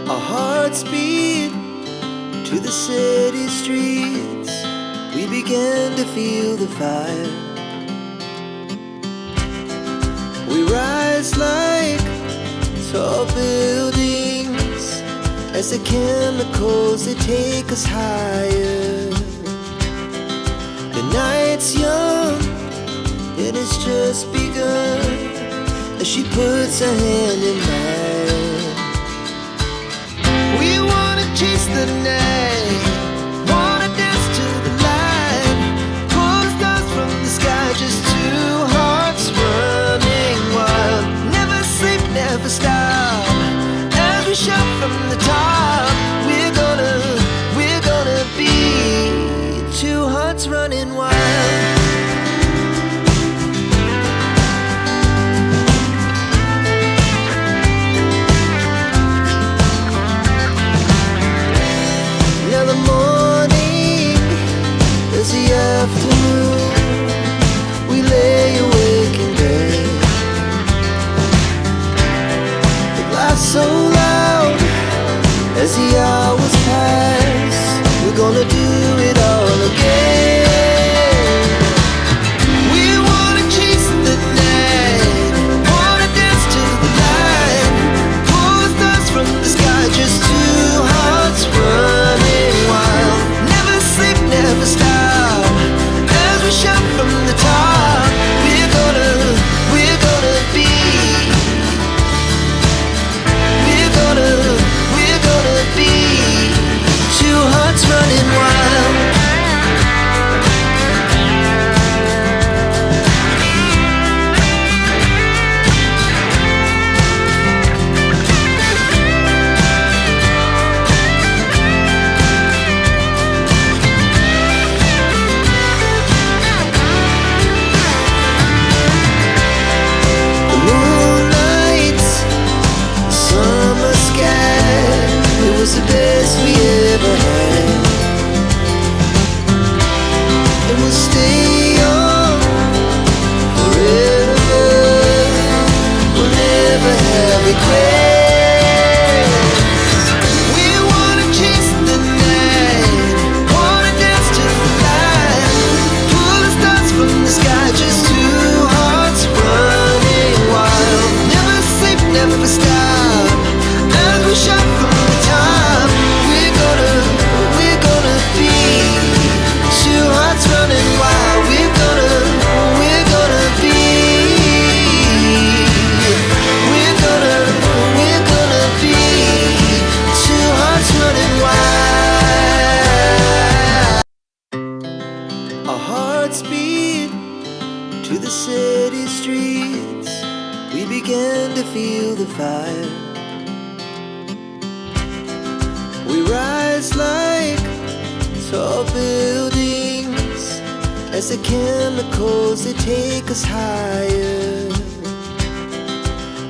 Our hearts beat to the city streets. We began to feel the fire. We rise like tall buildings as the chemicals, they take us higher. The night's young and it's just begun as she puts her hand in mine. We wanna chase the night, wanna dance to the light, pull stars from the sky, just two hearts running wild. Never sleep, never stop, as we shout from the top. We're gonna be two hearts running wild. Afternoon, we lay awake in bed. The laughs so loud as the hours pass. We're gonna do it all again. We wanna chase the night, wanna dance to the light, pull stars from the sky, just two hearts running wild. Never sleep, never stop, shout from the top. We're gonna be, we're gonna be two hearts running wild. The best we ever had, and we'll stay on forever. We'll never have regrets. We wanna chase the night, wanna dance to the light, pull the stars from the sky, just two hearts running wild. Never sleep, never stop, as we shout from the top. Beat to the city streets. We began to feel the fire. We rise like tall buildings as the chemicals, they take us higher.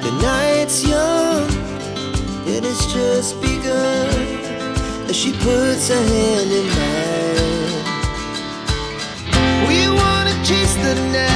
The night's young and it's just begun as she puts her hand in mine. We wanna chase the night.